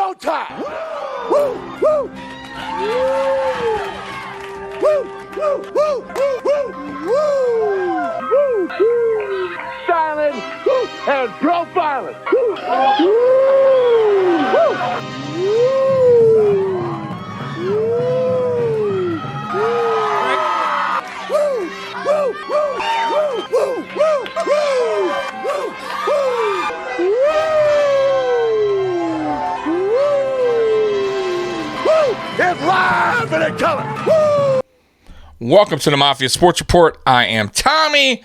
showtime. Woo, woo. Woo, woo, woo, woo, woo, woo, woo. Silent and profiling. Woo, woo, it's live and in color. Woo! Welcome to the Mafia Sports Report. I am Tommy,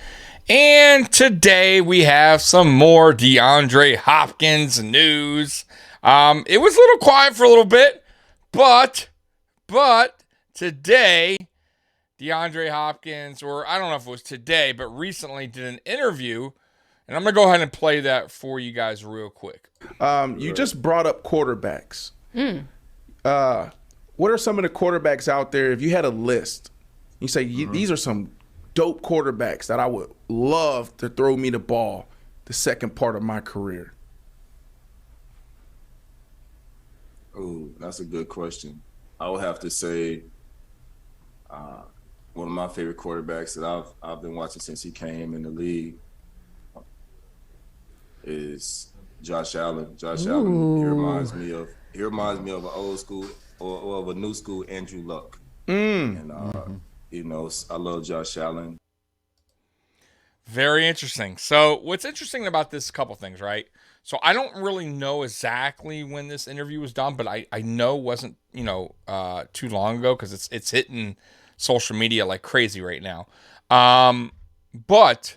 and today we have some more DeAndre Hopkins news. It was a little quiet for a little bit, but today DeAndre Hopkins, or I don't know if it was today, but recently did an interview, and I'm going to go ahead and play that for you guys real quick. You just brought up quarterbacks. What are some of the quarterbacks out there, if you had a list, you say, these are some dope quarterbacks that I would love to throw me the ball the second part of my career? Oh, that's a good question. I would have to say one of my favorite quarterbacks that I've been watching since he came in the league is Josh Allen. Josh Allen, he reminds me of an old school or of a new school Andrew Luck. And you know, I love Josh Allen. Very interesting. So what's interesting about this, a couple things, right? So I don't really know exactly when this interview was done, but I know it wasn't, too long ago, because it's hitting social media like crazy right now. But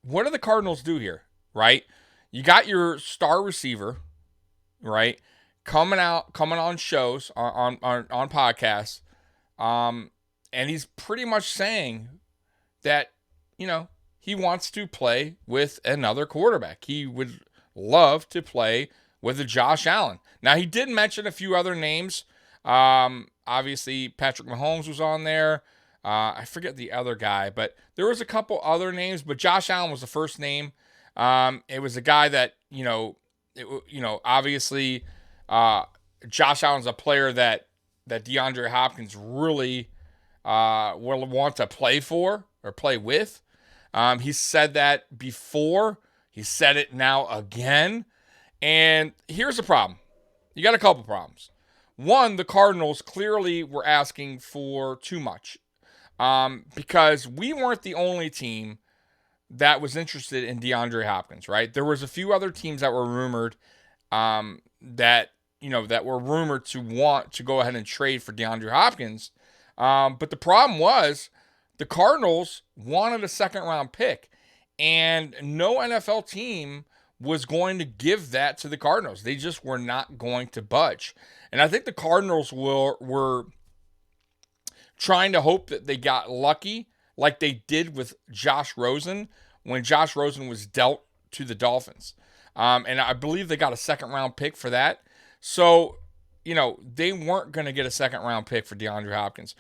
what do the Cardinals do here, right? You got your star receiver, right, coming on shows, on podcasts, and he's pretty much saying that, he wants to play with another quarterback. He would love to play with a Josh Allen. Now, he did mention a few other names. Obviously, Patrick Mahomes was on there. I forget the other guy, but there was a couple other names, but Josh Allen was the first name. It was a guy that, obviously, Josh Allen's a player that DeAndre Hopkins really will want to play for or play with. He said that before. He said it now again. And here's the problem. You got a couple problems. One, the Cardinals clearly were asking for too much, because we weren't the only team that was interested in DeAndre Hopkins, right? There was a few other teams that were rumored that were rumored to want to go ahead and trade for DeAndre Hopkins. But the problem was the Cardinals wanted a second-round pick, and no NFL team was going to give that to the Cardinals. They just were not going to budge. And I think the Cardinals were trying to hope that they got lucky like they did with Josh Rosen when Josh Rosen was dealt to the Dolphins. And I believe they got a second-round pick for that. So, they weren't going to get a second-round pick for DeAndre Hopkins.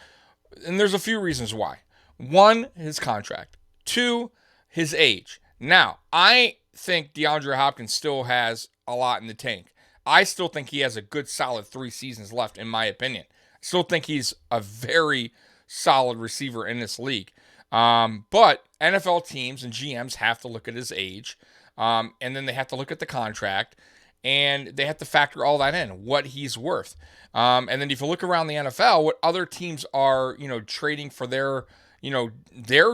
And there's a few reasons why. One, his contract. Two, his age. Now, I think DeAndre Hopkins still has a lot in the tank. I still think he has a good, solid 3 seasons left, in my opinion. I still think he's a very solid receiver in this league. But NFL teams and GMs have to look at his age, and then they have to look at the contract, and they have to factor all that in, what he's worth. And then if you look around the NFL, what other teams are, trading for their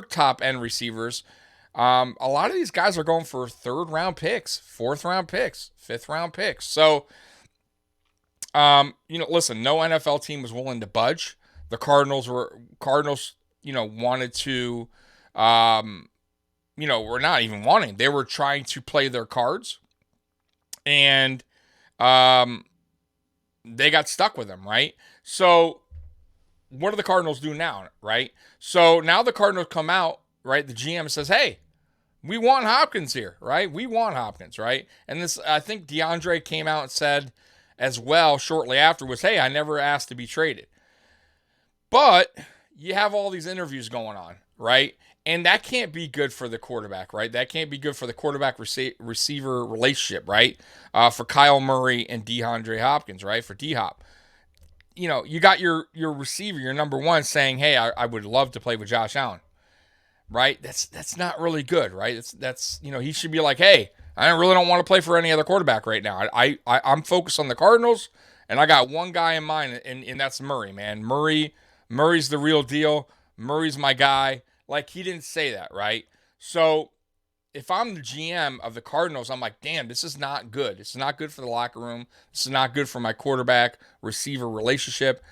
top-end receivers, a lot of these guys are going for third-round picks, fourth-round picks, fifth-round picks. So, listen, no NFL team was willing to budge. The Cardinals, wanted to, were not even wanting. They were trying to play their cards, and they got stuck with them, right? So what do the Cardinals do now, right? So now the Cardinals come out, right? The GM says, hey, we want Hopkins here, right? We want Hopkins, right? And this, I think DeAndre came out and said as well shortly after was, hey, I never asked to be traded. But you have all these interviews going on, right? And that can't be good for the quarterback, right? That can't be good for the quarterback receiver relationship, right? For Kyle Murray and DeAndre Hopkins, right? For D-Hop. You got your receiver, your number one, saying, hey, I would love to play with Josh Allen, right? That's not really good, right? That's he should be like, hey, I really don't want to play for any other quarterback right now. I'm focused on the Cardinals, and I got one guy in mind, and that's Murray, man. Murray's the real deal. Murray's my guy. Like, he didn't say that, right? So if I'm the GM of the Cardinals, I'm like, damn, this is not good. It's not good for the locker room. This is not good for my quarterback-receiver relationship.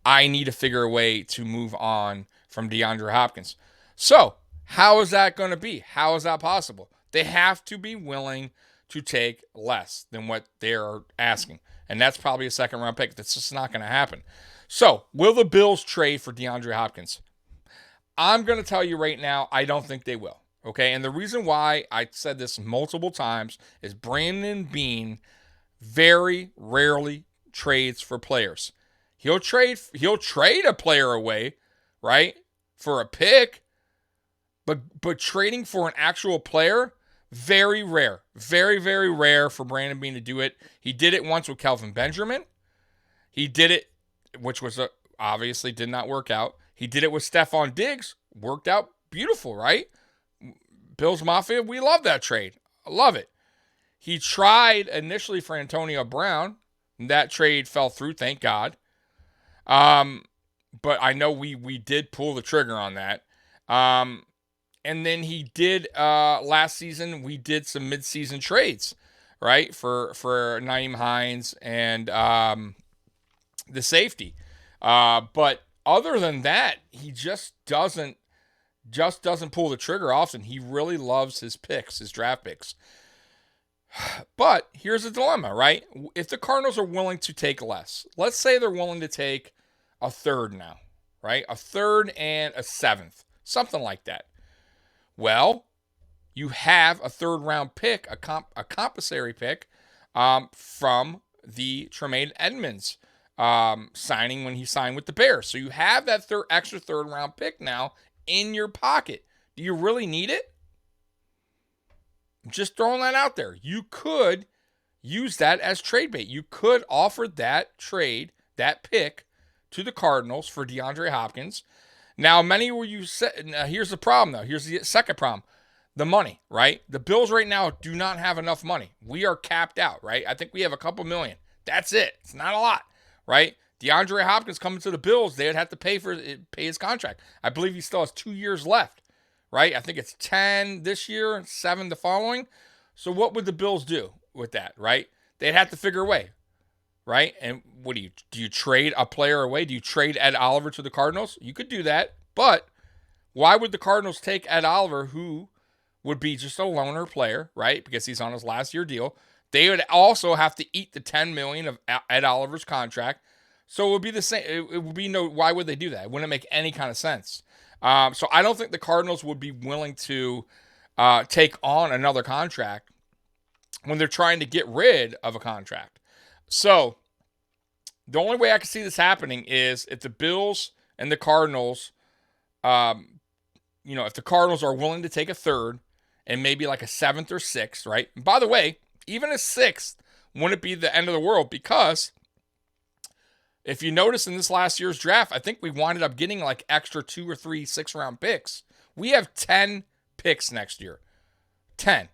I need to figure a way to move on from DeAndre Hopkins. So how is that going to be? How is that possible? They have to be willing to take less than what they're asking. And that's probably a second-round pick. That's just not going to happen. So will the Bills trade for DeAndre Hopkins? I'm going to tell you right now, I don't think they will. Okay, and the reason why I said this multiple times is Brandon Beane very rarely trades for players. He'll trade a player away, right, for a pick, but trading for an actual player, very rare. Very, very rare for Brandon Beane to do it. He did it once with Kelvin Benjamin. He did it, which was obviously did not work out. He did it with Stephon Diggs. Worked out beautiful, right? Bills Mafia, we love that trade. I love it. He tried initially for Antonio Brown. That trade fell through, thank God. But I know we did pull the trigger on that. And then he did last season, we did some midseason trades, right? For Nyheim Hines and the safety. But other than that, he just doesn't pull the trigger often. He really loves his picks, his draft picks. But here's the dilemma, right? If the Cardinals are willing to take less, let's say they're willing to take a third now, right? A third and a seventh, something like that. Well, you have a third-round pick, a compensatory pick from the Tremaine Edmonds signing when he signed with the Bears. So you have that extra third-round pick now in your pocket. Do you really need it? Just throwing that out there. You could use that as trade bait. You could offer that trade, that pick, to the Cardinals for DeAndre Hopkins. Now, many were you said, now here's the problem, though. Here's the second problem. The money, right? The Bills right now do not have enough money. We are capped out, right? I think we have a couple million. That's it. It's not a lot, right? DeAndre Hopkins coming to the Bills, they'd have to pay his contract. I believe he still has 2 years left, right? I think it's 10 this year and 7 the following. So what would the Bills do with that, right? They'd have to figure a way, right? And what do you trade a player away? Do you trade Ed Oliver to the Cardinals? You could do that, but why would the Cardinals take Ed Oliver, who would be just a loaner player, right? Because he's on his last year deal. They would also have to eat the $10 million of Ed Oliver's contract. So it would be the same. It would be why would they do that? It wouldn't make any kind of sense. So I don't think the Cardinals would be willing to take on another contract when they're trying to get rid of a contract. So the only way I can see this happening is if the Bills and the Cardinals, if the Cardinals are willing to take a third and maybe like a seventh or sixth, right? And by the way, even a sixth wouldn't be the end of the world, because if you notice in this last year's draft, I think we winded up getting like extra 2 or 3 6-round picks. We have 10 picks next year. 10.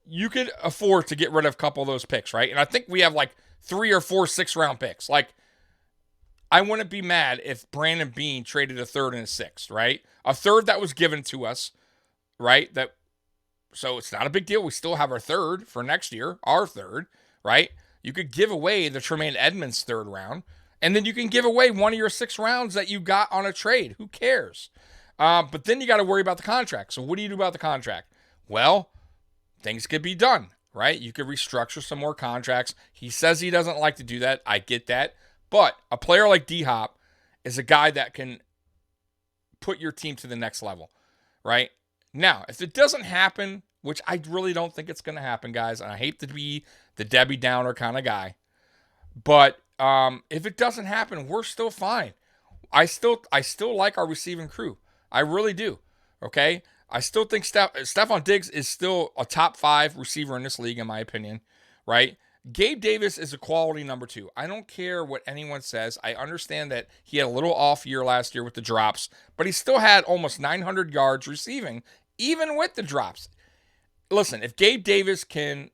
You could afford to get rid of a couple of those picks, right? And I think we have like 3 or 4 6-round picks. Like, I wouldn't be mad if Brandon Beane traded a third and a sixth, right? A third that was given to us, right? So it's not a big deal. We still have our third for next year, our third, right? You could give away the Tremaine Edmonds third round, and then you can give away one of your 6 rounds that you got on a trade. Who cares? But then you got to worry about the contract. So what do you do about the contract? Well, things could be done, right? You could restructure some more contracts. He says he doesn't like to do that. I get that. But a player like D-Hop is a guy that can put your team to the next level, right? Now, if it doesn't happen, which I really don't think it's going to happen, guys, and I hate to be the Debbie Downer kind of guy, but if it doesn't happen, we're still fine. I still like our receiving crew. I really do. Okay? I still think Stephon Diggs is still a top 5 receiver in this league, in my opinion, right? Gabe Davis is a quality number 2. I don't care what anyone says. I understand that he had a little off year last year with the drops, but he still had almost 900 yards receiving, even with the drops. Listen, if Gabe Davis can,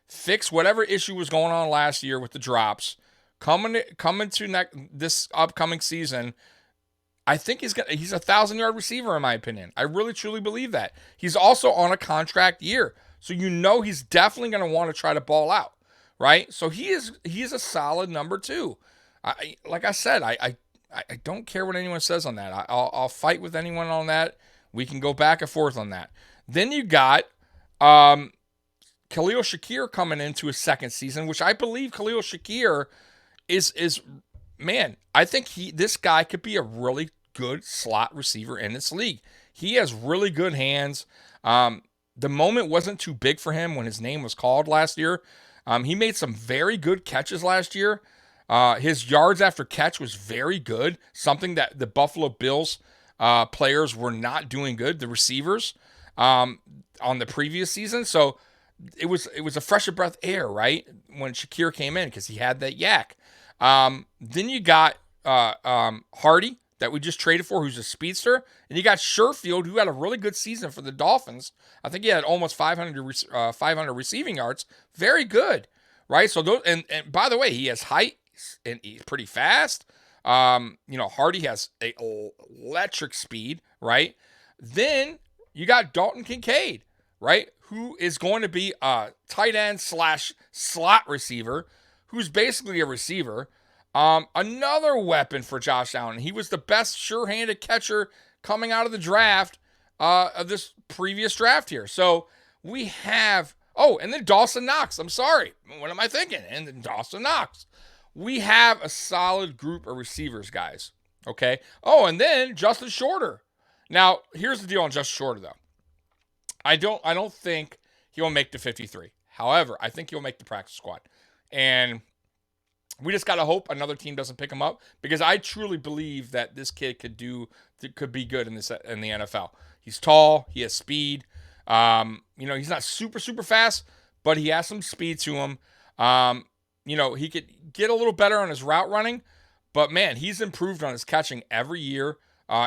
fix whatever issue was going on last year with the drops, coming to this upcoming season, I think he's a 1,000-yard receiver, in my opinion. I really, truly believe that. He's also on a contract year, so he's definitely going to want to try to ball out, right? So he is a solid number 2. Like I said, I don't care what anyone says on that. I'll fight with anyone on that. We can go back and forth on that. Then you got Khalil Shakir coming into his second season, which I believe Khalil Shakir is man, I think this guy could be a really good slot receiver in this league. He has really good hands. The moment wasn't too big for him when his name was called last year. He made some very good catches last year. His yards after catch was very good, something that the Buffalo Bills players were not doing good, the receivers, on the previous season. So it was a fresh of breath air, right, when Shakir came in, because he had that yak. Then you got Hardy that we just traded for, who's a speedster, and you got Sherfield, who had a really good season for the Dolphins. I think he had almost 500 receiving yards. Very good, right? So those, and by the way, he has height and he's pretty fast. Hardy has a electric speed, right? Then you got Dalton Kincaid, right, who is going to be a tight end / slot receiver, who's basically a receiver. Another weapon for Josh Allen. He was the best sure-handed catcher coming out of the draft, of this previous draft here. So we have, and then Dawson Knox. I'm sorry. What am I thinking? And then Dawson Knox. We have a solid group of receivers, guys. Okay. And then Justin Shorter. Now, here's the deal on Justin Shorter, though. I don't think he'll make the 53. However, I think he'll make the practice squad. And we just got to hope another team doesn't pick him up, because I truly believe that this kid could be good in the NFL. He's tall. He has speed. He's not super, super fast, but he has some speed to him. He could get a little better on his route running, but man, he's improved on his catching every year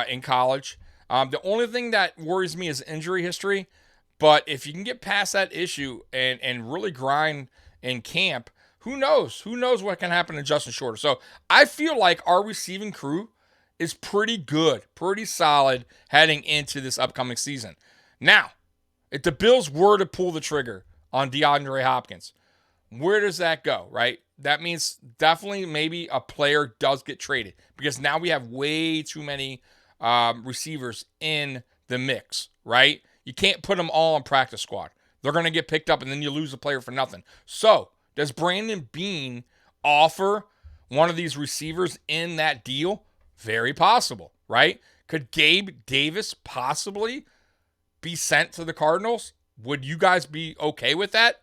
in college. The only thing that worries me is injury history, but if you can get past that issue and really grind in camp, who knows? Who knows what can happen to Justin Shorter? So I feel like our receiving crew is pretty good, pretty solid heading into this upcoming season. Now, if the Bills were to pull the trigger on DeAndre Hopkins, where does that go, right? That means definitely maybe a player does get traded, because now we have way too many receivers in the mix, right? You can't put them all on practice squad. They're going to get picked up, and then you lose a player for nothing. So does Brandon Beane offer one of these receivers in that deal? Very possible, right? Could Gabe Davis possibly be sent to the Cardinals? Would you guys be okay with that?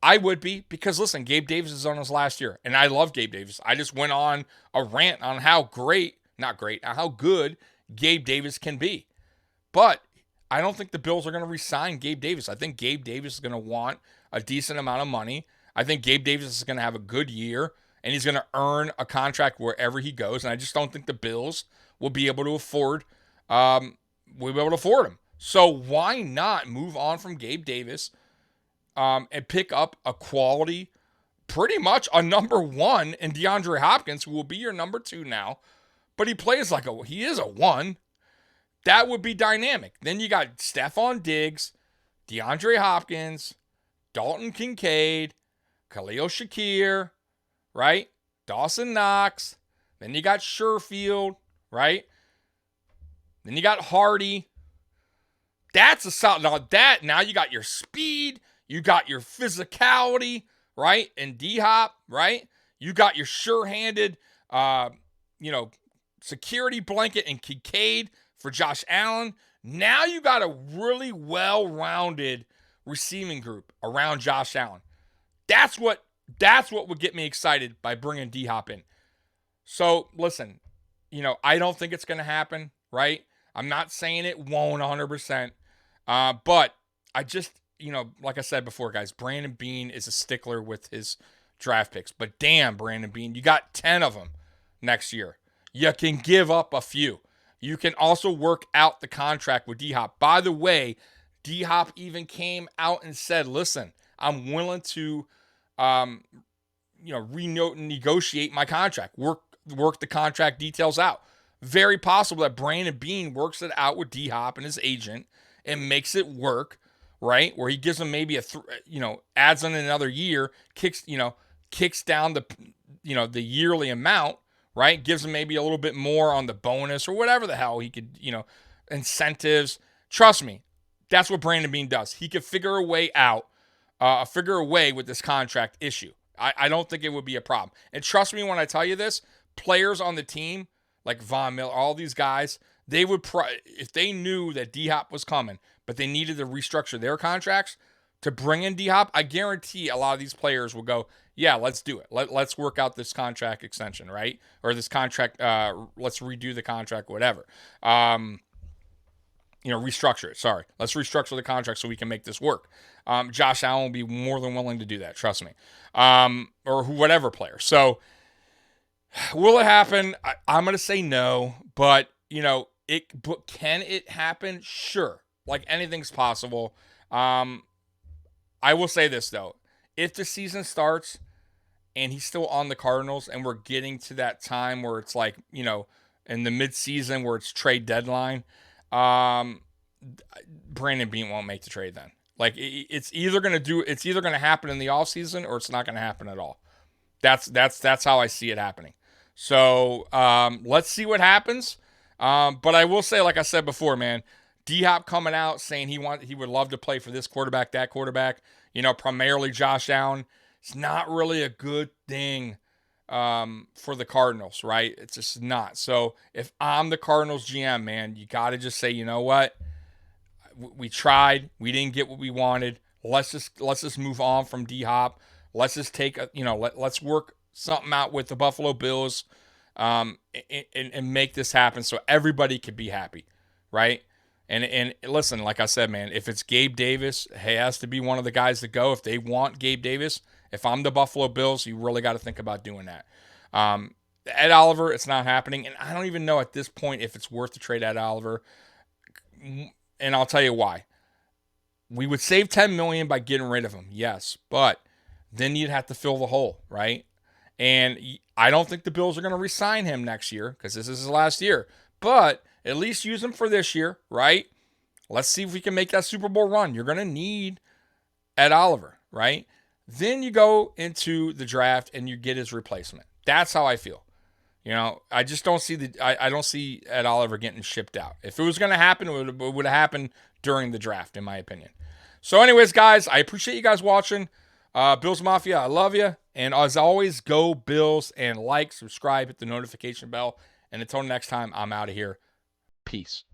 I would be, because listen, Gabe Davis is on his last year, and I love Gabe Davis. I just went on a rant on how good Gabe Davis can be. But I don't think the Bills are going to re-sign Gabe Davis. I think Gabe Davis is going to want a decent amount of money. I think Gabe Davis is going to have a good year, and he's going to earn a contract wherever he goes. And I just don't think the Bills will be able to afford him. So why not move on from Gabe Davis and pick up a quality, pretty much a number 1 in DeAndre Hopkins, who will be your number 2 now, but he is a 1. That would be dynamic. Then you got Stephon Diggs, DeAndre Hopkins, Dalton Kincaid, Khalil Shakir, right? Dawson Knox. Then you got Sherfield, right? Then you got Hardy. That's a solid. Now you got your speed. You got your physicality, right? And D-Hop, right? You got your sure-handed, security blanket and Kincaid for Josh Allen. Now you got a really well-rounded receiving group around Josh Allen. That's what would get me excited by bringing D-Hop in. So listen, I don't think it's going to happen, right? I'm not saying it won't 100%. But I just, like I said before, guys, Brandon Beane is a stickler with his draft picks. But damn, Brandon Beane, you got 10 of them next year. You can give up a few. You can also work out the contract with D-Hop. By the way, D-Hop even came out and said, listen, I'm willing to, renegotiate my contract, work the contract details out. Very possible that Brandon Beane works it out with D-Hop and his agent and makes it work, right? Where he gives him maybe adds on another year, kicks down the yearly amount, right? Gives him maybe a little bit more on the bonus or whatever the hell he could, incentives. Trust me, that's what Brandon Beane does. He could figure a way with this contract issue. I don't think it would be a problem. And trust me when I tell you this, players on the team, like Von Miller, all these guys, they would, if they knew that D-Hop was coming, but they needed to restructure their contracts to bring in D-Hop, I guarantee a lot of these players will go, yeah, let's do it. Let's work out this contract extension, right? Or this contract, let's redo the contract, whatever. Restructure it. Sorry. Let's restructure the contract so we can make this work. Josh Allen will be more than willing to do that. Trust me. Or whatever player. So will it happen? I'm going to say no, but can it happen? Sure. Like anything's possible. I will say this though. If the season starts and he's still on the Cardinals and we're getting to that time where it's like, in the mid-season where it's trade deadline, Brandon Beane won't make the trade then. Like it's either going to happen in the offseason or it's not going to happen at all. That's how I see it happening. So let's see what happens. But I will say, like I said before, man, D-Hop coming out saying he would love to play for this quarterback, that quarterback, primarily Josh Allen. It's not really a good thing for the Cardinals, right? It's just not. So if I'm the Cardinals GM, man, you got to just say, you know what? We tried. We didn't get what we wanted. Let's just move on from D-Hop. Let's just take let's work something out with the Buffalo Bills and make this happen so everybody could be happy, right? And listen, like I said, man, if it's Gabe Davis, he has to be one of the guys to go. If they want Gabe Davis, if I'm the Buffalo Bills, you really got to think about doing that. Ed Oliver, it's not happening, and I don't even know at this point if it's worth to trade Ed Oliver. And I'll tell you why. We would save $10 million by getting rid of him, yes, but then you'd have to fill the hole, right? And I don't think the Bills are going to re-sign him next year because this is his last year. But at least use him for this year, right? Let's see if we can make that Super Bowl run. You're going to need Ed Oliver, right? Then you go into the draft and you get his replacement. That's how I feel. I just don't see I don't see Ed Oliver getting shipped out. If it was going to happen, it would have happened during the draft, in my opinion. So anyways, guys, I appreciate you guys watching. Bills Mafia, I love you. And as always, go Bills, and subscribe, hit the notification bell. And until next time, I'm out of here. Peace.